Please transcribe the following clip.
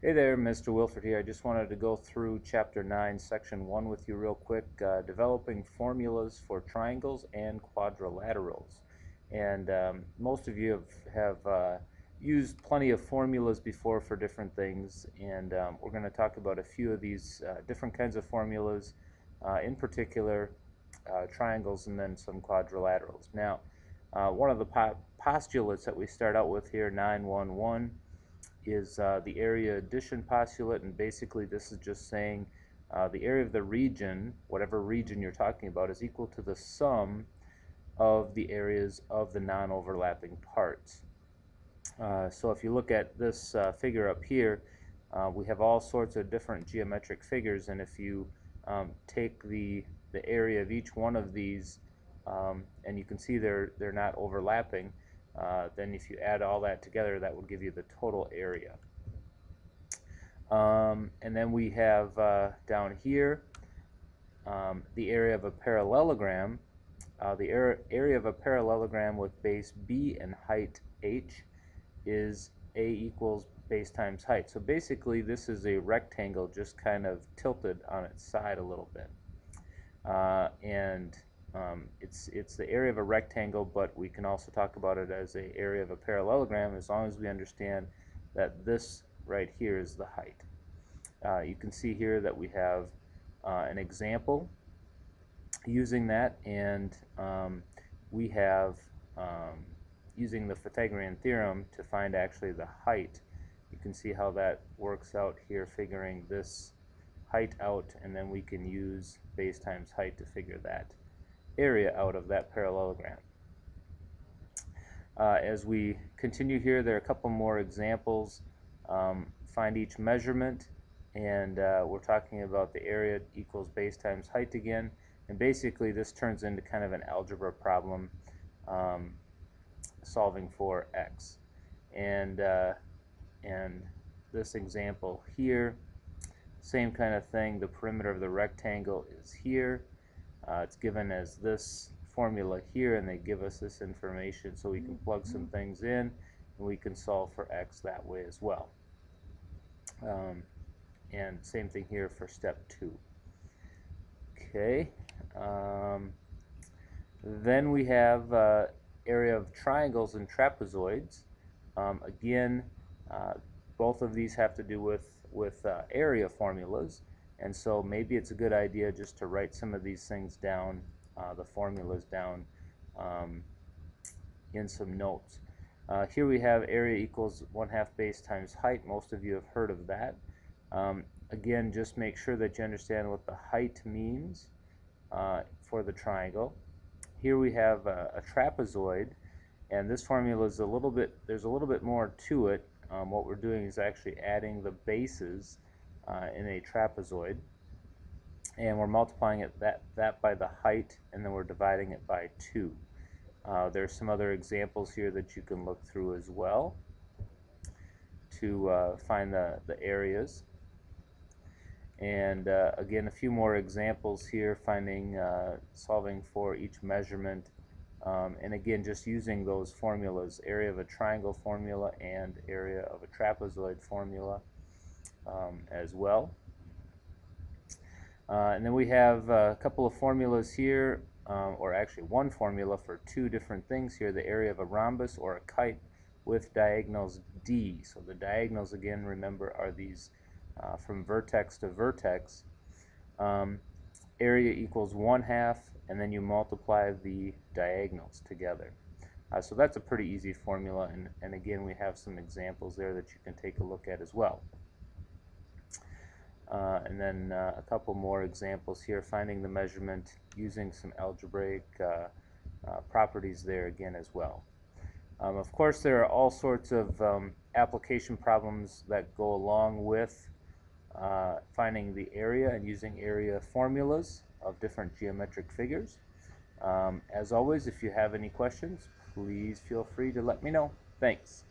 Hey there, Mr. Wilford here. I just wanted to go through Chapter 9, Section 1 with you real quick, developing formulas for triangles and quadrilaterals. And most of you have used plenty of formulas before for different things, and we're going to talk about a few of these different kinds of formulas, in particular triangles and then some quadrilaterals. Now, one of the postulates that we start out with here, 911, is the area addition postulate, and basically this is just saying the area of the region, whatever region you're talking about, is equal to the sum of the areas of the non-overlapping parts. So if you look at this figure up here, we have all sorts of different geometric figures, and if you take the area of each one of these, and you can see they're not overlapping, then if you add all that together, that would give you the total area. And then we have down here the area of a parallelogram. The area of a parallelogram with base B and height h is A equals base times height. So basically this is a rectangle just kind of tilted on its side a little bit. It's the area of a rectangle, but we can also talk about it as the area of a parallelogram as long as we understand that this right here is the height. You can see here that we have an example using that, and we have using the Pythagorean theorem to find actually the height. You can see how that works out here, figuring this height out, and then we can use base times height to figure that area out of that parallelogram. As we continue here, there are a couple more examples. Find each measurement, and we're talking about the area equals base times height again, and basically this turns into kind of an algebra problem solving for x. And this example here, same kind of thing. The perimeter of the rectangle is here. It's given as this formula here, and they give us this information so we can plug some things in, and we can solve for x that way as well. And same thing here for step 2. Okay. Then we have area of triangles and trapezoids. Again, both of these have to do with area formulas, and so maybe it's a good idea just to write some of these things down, the formulas down, in some notes. Here we have area equals 1/2 base times height. Most of you have heard of that. Again, just make sure that you understand what the height means for the triangle. Here we have a trapezoid, and this formula is there's a little bit more to it. What we're doing is actually adding the bases in a trapezoid, and we're multiplying that by the height, and then we're dividing it by 2. There's some other examples here that you can look through as well to find the areas. And again, a few more examples here, solving for each measurement, and again just using those formulas, area of a triangle formula and area of a trapezoid formula as well. And then we have a couple of formulas here, or actually one formula for 2 different things here: the area of a rhombus or a kite with diagonals d. So the diagonals, again, remember, are these from vertex to vertex. Area equals 1/2, and then you multiply the diagonals together. So that's a pretty easy formula, and again we have some examples there that you can take a look at as well. And then a couple more examples here, finding the measurement using some algebraic properties there again as well. Of course, there are all sorts of application problems that go along with finding the area and using area formulas of different geometric figures. As always, if you have any questions, please feel free to let me know. Thanks.